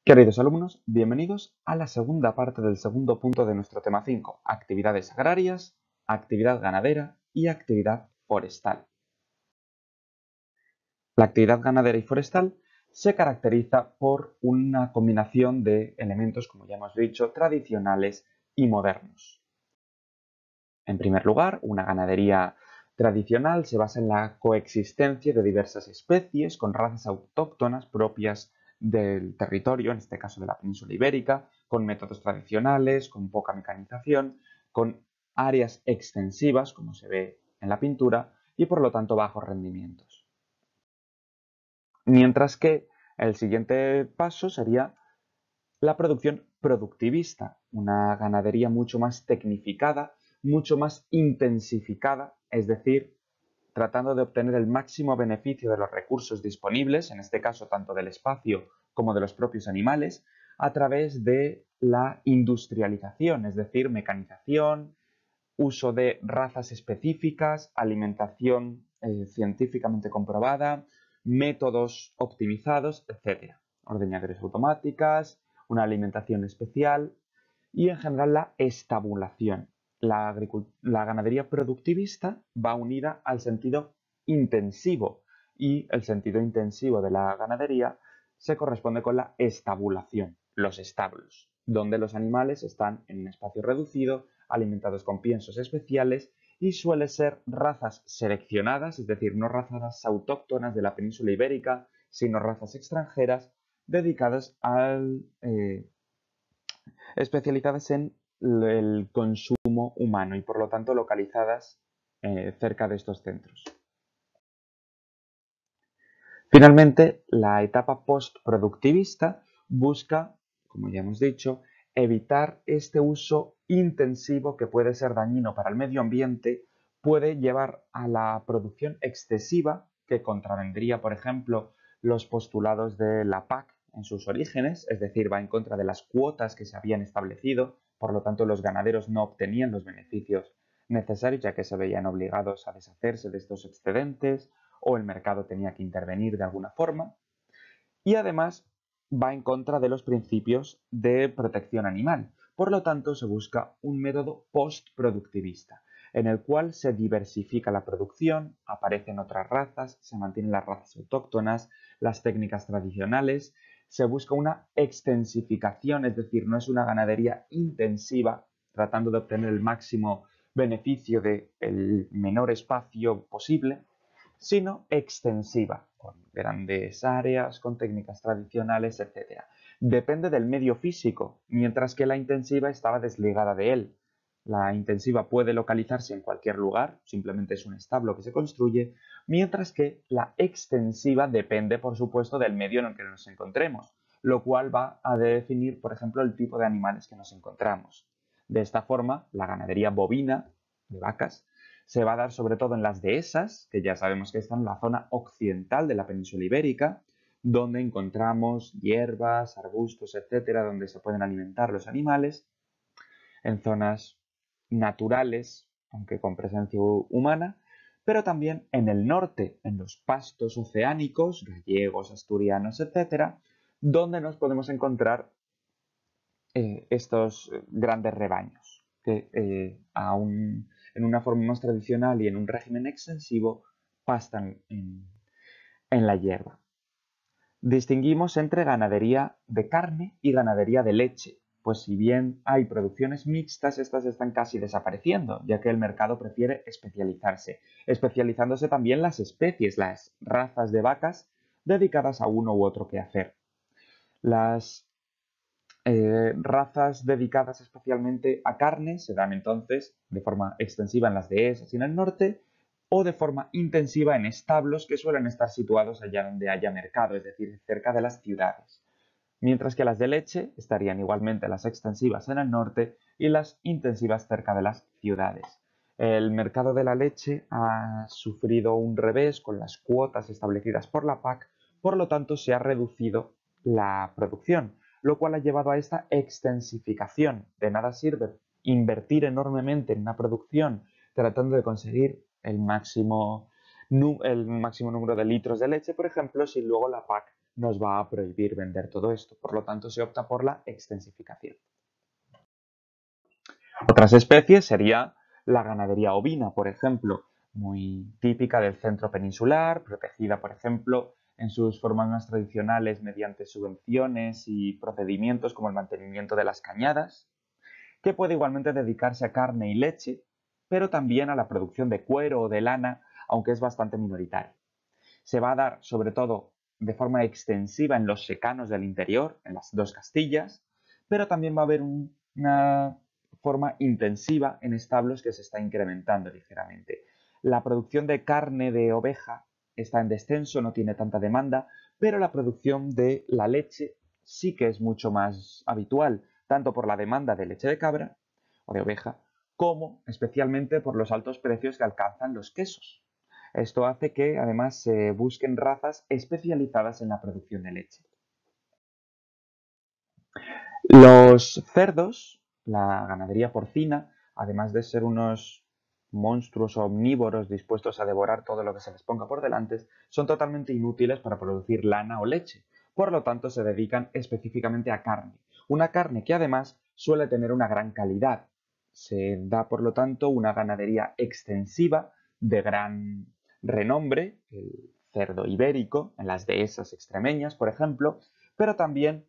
Queridos alumnos, bienvenidos a la segunda parte del segundo punto de nuestro tema 5, actividades agrarias, actividad ganadera y actividad forestal. La actividad ganadera y forestal se caracteriza por una combinación de elementos, como ya hemos dicho, tradicionales y modernos. En primer lugar, una ganadería tradicional se basa en la coexistencia de diversas especies con razas autóctonas propias del territorio, en este caso de la península ibérica, con métodos tradicionales, con poca mecanización, con áreas extensivas, como se ve en la pintura, y por lo tanto bajos rendimientos. Mientras que el siguiente paso sería la producción productivista, una ganadería mucho más tecnificada, mucho más intensificada, es decir, tratando de obtener el máximo beneficio de los recursos disponibles, en este caso tanto del espacio como de los propios animales, a través de la industrialización, es decir, mecanización, uso de razas específicas, alimentación científicamente comprobada, métodos optimizados, etc. Ordeñadoras automáticas, una alimentación especial y en general la estabulación. La ganadería productivista va unida al sentido intensivo y el sentido intensivo de la ganadería se corresponde con la estabulación, los establos, donde los animales están en un espacio reducido, alimentados con piensos especiales y suele ser razas seleccionadas, es decir, no razas autóctonas de la península ibérica, sino razas extranjeras dedicadas especializadas en el consumo humano y por lo tanto localizadas cerca de estos centros. Finalmente, la etapa postproductivista busca, como ya hemos dicho, evitar este uso intensivo que puede ser dañino para el medio ambiente, puede llevar a la producción excesiva que contravendría, por ejemplo, los postulados de la PAC en sus orígenes, es decir, va en contra de las cuotas que se habían establecido, por lo tanto los ganaderos no obtenían los beneficios necesarios ya que se veían obligados a deshacerse de estos excedentes o el mercado tenía que intervenir de alguna forma. Y además va en contra de los principios de protección animal. Por lo tanto, se busca un método postproductivista, en el cual se diversifica la producción, aparecen otras razas, se mantienen las razas autóctonas, las técnicas tradicionales, se busca una extensificación, es decir, no es una ganadería intensiva, tratando de obtener el máximo beneficio del menor espacio posible, sino extensiva, con grandes áreas, con técnicas tradicionales, etc. Depende del medio físico, mientras que la intensiva estaba desligada de él. La intensiva puede localizarse en cualquier lugar, simplemente es un establo que se construye, mientras que la extensiva depende, por supuesto, del medio en el que nos encontremos, lo cual va a definir, por ejemplo, el tipo de animales que nos encontramos. De esta forma, la ganadería bovina de vacas se va a dar sobre todo en las dehesas, que ya sabemos que están en la zona occidental de la península ibérica, donde encontramos hierbas, arbustos, etcétera, donde se pueden alimentar los animales, en zonas naturales, aunque con presencia humana, pero también en el norte, en los pastos oceánicos, gallegos, asturianos, etcétera, donde nos podemos encontrar estos grandes rebaños, que en una forma más tradicional y en un régimen extensivo pastan en la hierba. Distinguimos entre ganadería de carne y ganadería de leche, pues si bien hay producciones mixtas, estas están casi desapareciendo, ya que el mercado prefiere especializarse, especializándose también las especies, las razas de vacas dedicadas a uno u otro quehacer. Las razas dedicadas especialmente a carne se dan entonces de forma extensiva en las dehesas y en el norte o de forma intensiva en establos que suelen estar situados allá donde haya mercado, es decir, cerca de las ciudades. Mientras que las de leche estarían igualmente las extensivas en el norte y las intensivas cerca de las ciudades. El mercado de la leche ha sufrido un revés con las cuotas establecidas por la PAC, por lo tanto se ha reducido la producción, lo cual ha llevado a esta extensificación. De nada sirve invertir enormemente en una producción tratando de conseguir el máximo número de litros de leche, por ejemplo, si luego la PAC nos va a prohibir vender todo esto. Por lo tanto, se opta por la extensificación. Otras especies sería la ganadería ovina, por ejemplo, muy típica del centro peninsular, protegida, por ejemplo, en sus formas más tradicionales mediante subvenciones y procedimientos como el mantenimiento de las cañadas, que puede igualmente dedicarse a carne y leche, pero también a la producción de cuero o de lana, aunque es bastante minoritaria. Se va a dar sobre todo de forma extensiva en los secanos del interior, en las dos Castillas, pero también va a haber una forma intensiva en establos que se está incrementando ligeramente. La producción de carne de oveja está en descenso, no tiene tanta demanda, pero la producción de la leche sí que es mucho más habitual, tanto por la demanda de leche de cabra o de oveja, como especialmente por los altos precios que alcanzan los quesos. Esto hace que además se busquen razas especializadas en la producción de leche. Los cerdos, la ganadería porcina, además de ser unos monstruos omnívoros dispuestos a devorar todo lo que se les ponga por delante, son totalmente inútiles para producir lana o leche. Por lo tanto, se dedican específicamente a carne. Una carne que además suele tener una gran calidad. Se da, por lo tanto, una ganadería extensiva de gran renombre, el cerdo ibérico, en las dehesas extremeñas, por ejemplo, pero también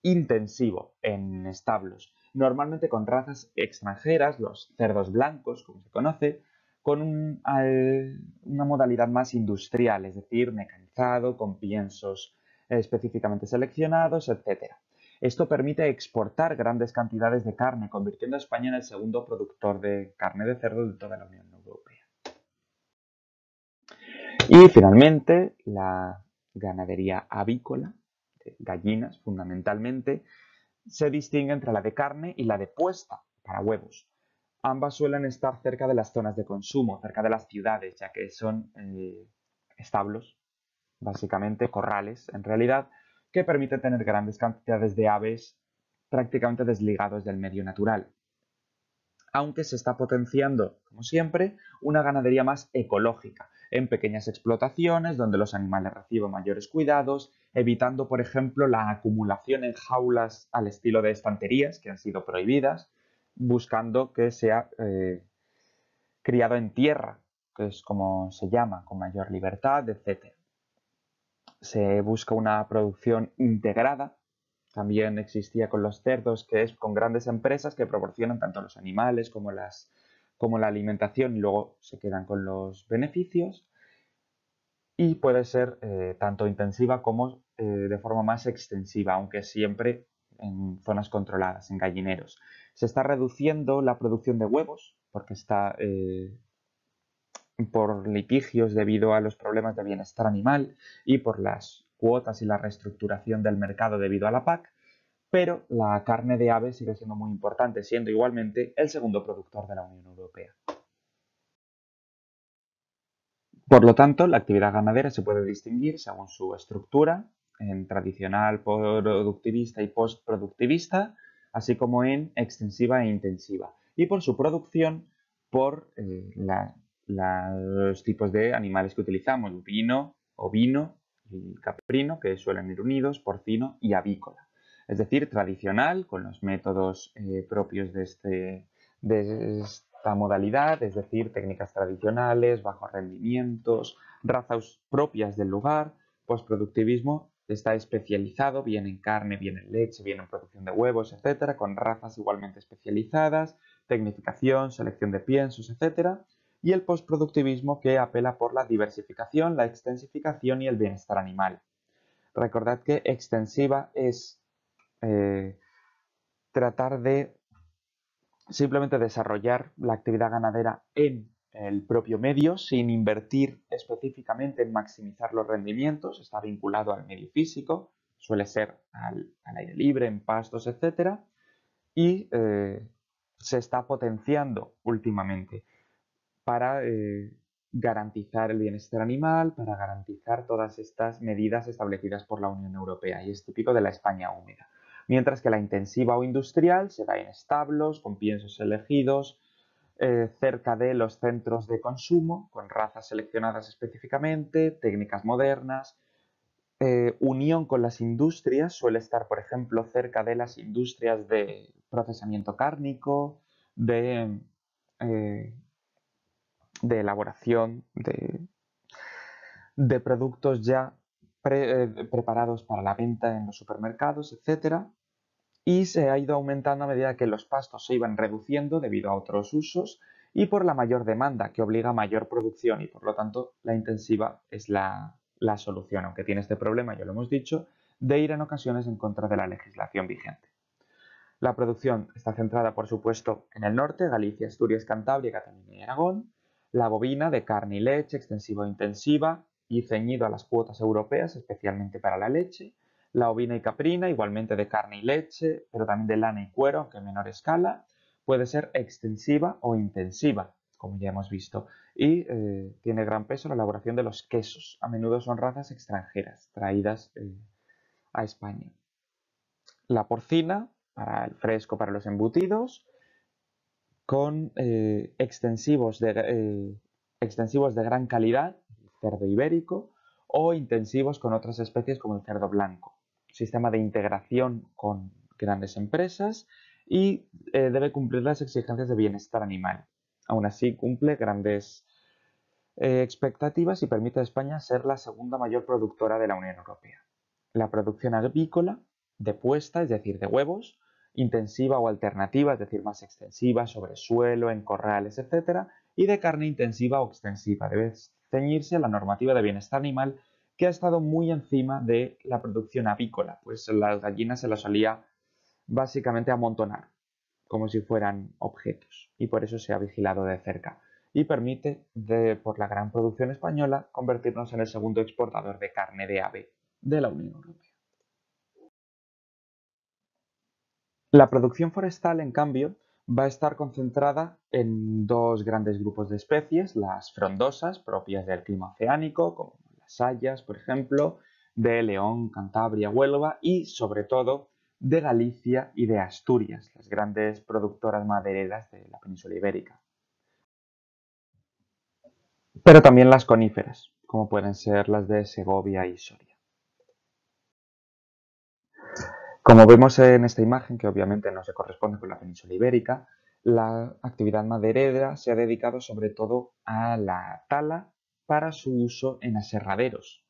intensivo en establos, normalmente con razas extranjeras, los cerdos blancos, como se conoce, con una modalidad más industrial, es decir, mecanizado, con piensos específicamente seleccionados, etc. Esto permite exportar grandes cantidades de carne, convirtiendo a España en el segundo productor de carne de cerdo de toda la Unión Europea. Y finalmente, la ganadería avícola, de gallinas fundamentalmente, se distingue entre la de carne y la de puesta para huevos. Ambas suelen estar cerca de las zonas de consumo, cerca de las ciudades, ya que son establos, básicamente corrales, en realidad, que permiten tener grandes cantidades de aves prácticamente desligados del medio natural. Aunque se está potenciando, como siempre, una ganadería más ecológica, en pequeñas explotaciones donde los animales reciben mayores cuidados, evitando, por ejemplo, la acumulación en jaulas al estilo de estanterías, que han sido prohibidas, buscando que sea criado en tierra, que es como se llama, con mayor libertad, etc. Se busca una producción integrada. También existía con los cerdos, que es con grandes empresas que proporcionan tanto los animales como la alimentación y luego se quedan con los beneficios. Y puede ser tanto intensiva como de forma más extensiva, aunque siempre en zonas controladas, en gallineros. Se está reduciendo la producción de huevos porque está por litigios debido a los problemas de bienestar animal y por las cuotas y la reestructuración del mercado debido a la PAC, pero la carne de ave sigue siendo muy importante, siendo igualmente el segundo productor de la Unión Europea. Por lo tanto, la actividad ganadera se puede distinguir según su estructura, en tradicional, productivista y postproductivista, así como en extensiva e intensiva, y por su producción, por los tipos de animales que utilizamos, ovino y caprino, que suelen ir unidos, porcino y avícola. Es decir, tradicional, con los métodos propios de esta modalidad, es decir, técnicas tradicionales, bajos rendimientos, razas propias del lugar. Postproductivismo está especializado bien en carne, bien en leche, bien en producción de huevos, etcétera, con razas igualmente especializadas, tecnificación, selección de piensos, etcétera. Y el postproductivismo, que apela por la diversificación, la extensificación y el bienestar animal. Recordad que extensiva es tratar de simplemente desarrollar la actividad ganadera en el propio medio sin invertir específicamente en maximizar los rendimientos, está vinculado al medio físico, suele ser al aire libre, en pastos, etc. Y se está potenciando últimamente para garantizar el bienestar animal, para garantizar todas estas medidas establecidas por la Unión Europea y es típico de la España húmeda. Mientras que la intensiva o industrial se da en establos, con piensos elegidos, cerca de los centros de consumo, con razas seleccionadas específicamente, técnicas modernas, unión con las industrias suele estar, por ejemplo, cerca de las industrias de procesamiento cárnico, eh, de elaboración de productos ya preparados para la venta en los supermercados, etcétera, y se ha ido aumentando a medida que los pastos se iban reduciendo debido a otros usos y por la mayor demanda que obliga a mayor producción y por lo tanto la intensiva es la solución, aunque tiene este problema, ya lo hemos dicho, de ir en ocasiones en contra de la legislación vigente. La producción está centrada, por supuesto, en el norte, Galicia, Asturias, Cantabria, Cataluña y Aragón. La bovina de carne y leche, extensiva o intensiva y ceñido a las cuotas europeas, especialmente para la leche. La ovina y caprina, igualmente de carne y leche, pero también de lana y cuero, aunque en menor escala. Puede ser extensiva o intensiva, como ya hemos visto. Y tiene gran peso la elaboración de los quesos. A menudo son razas extranjeras, traídas a España. La porcina, para el fresco, para los embutidos, con extensivos de gran calidad, cerdo ibérico, o intensivos con otras especies como el cerdo blanco. Sistema de integración con grandes empresas y debe cumplir las exigencias de bienestar animal. Aún así, cumple grandes expectativas y permite a España ser la segunda mayor productora de la Unión Europea. La producción avícola de puesta, es decir, de huevos, intensiva o alternativa, es decir, más extensiva, sobre suelo, en corrales, etc. Y de carne intensiva o extensiva. Debe ceñirse a la normativa de bienestar animal que ha estado muy encima de la producción avícola, pues las gallinas se las solía básicamente amontonar, como si fueran objetos, y por eso se ha vigilado de cerca. Y permite, por la gran producción española, convertirnos en el segundo exportador de carne de ave de la Unión Europea. La producción forestal, en cambio, va a estar concentrada en dos grandes grupos de especies, las frondosas, propias del clima oceánico, como las hayas, por ejemplo, de León, Cantabria, Huelva y, sobre todo, de Galicia y de Asturias, las grandes productoras madereras de la península ibérica. Pero también las coníferas, como pueden ser las de Segovia y Soria. Como vemos en esta imagen, que obviamente no se corresponde con la península ibérica, la actividad maderera se ha dedicado sobre todo a la tala para su uso en aserraderos,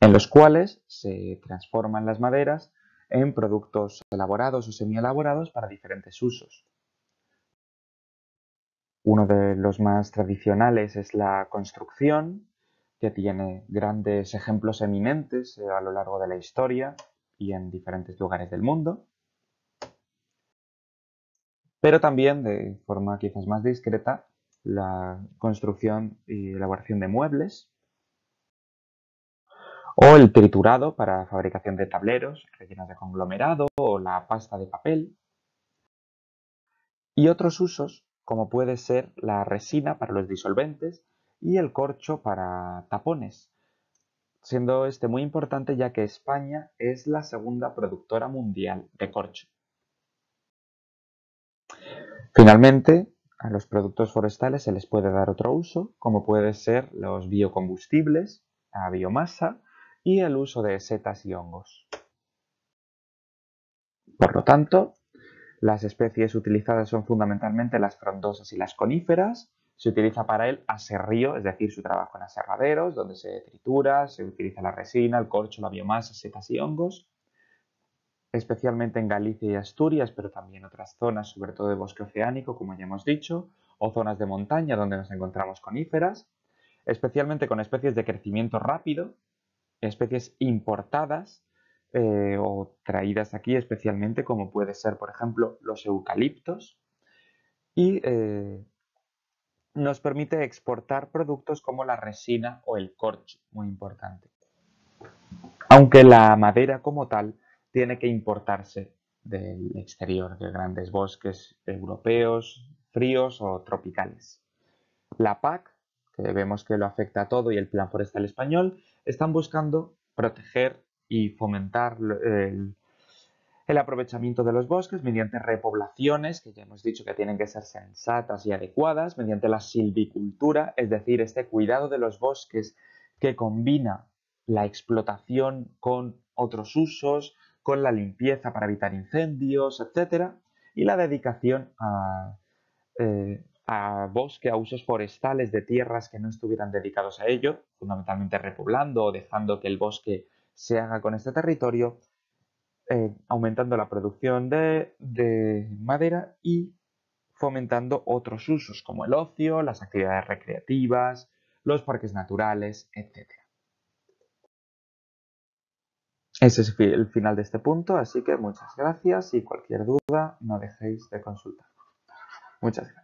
en los cuales se transforman las maderas en productos elaborados o semi-elaborados para diferentes usos. Uno de los más tradicionales es la construcción, que tiene grandes ejemplos eminentes a lo largo de la historia y en diferentes lugares del mundo, pero también de forma quizás más discreta la construcción y elaboración de muebles o el triturado para fabricación de tableros rellenos de conglomerado o la pasta de papel y otros usos como puede ser la resina para los disolventes y el corcho para tapones, siendo este muy importante ya que España es la segunda productora mundial de corcho. Finalmente, a los productos forestales se les puede dar otro uso, como puede ser los biocombustibles, la biomasa y el uso de setas y hongos. Por lo tanto, las especies utilizadas son fundamentalmente las frondosas y las coníferas. Se utiliza para el aserrío, es decir, su trabajo en aserraderos, donde se tritura, se utiliza la resina, el corcho, la biomasa, setas y hongos. Especialmente en Galicia y Asturias, pero también en otras zonas, sobre todo de bosque oceánico, como ya hemos dicho, o zonas de montaña donde nos encontramos coníferas, especialmente con especies de crecimiento rápido, especies importadas o traídas aquí especialmente, como puede ser, por ejemplo, los eucaliptos, y nos permite exportar productos como la resina o el corcho, muy importante. Aunque la madera como tal tiene que importarse del exterior, de grandes bosques europeos, fríos o tropicales. La PAC, que vemos que lo afecta a todo, y el Plan Forestal Español, están buscando proteger y fomentar el aprovechamiento de los bosques mediante repoblaciones, que ya hemos dicho que tienen que ser sensatas y adecuadas, mediante la silvicultura, es decir, este cuidado de los bosques que combina la explotación con otros usos, con la limpieza para evitar incendios, etc. Y la dedicación a bosque, a usos forestales de tierras que no estuvieran dedicados a ello, fundamentalmente repoblando o dejando que el bosque se haga con este territorio, aumentando la producción de madera y fomentando otros usos como el ocio, las actividades recreativas, los parques naturales, etc. Ese es el final de este punto, así que muchas gracias y cualquier duda no dejéis de consultar. Muchas gracias.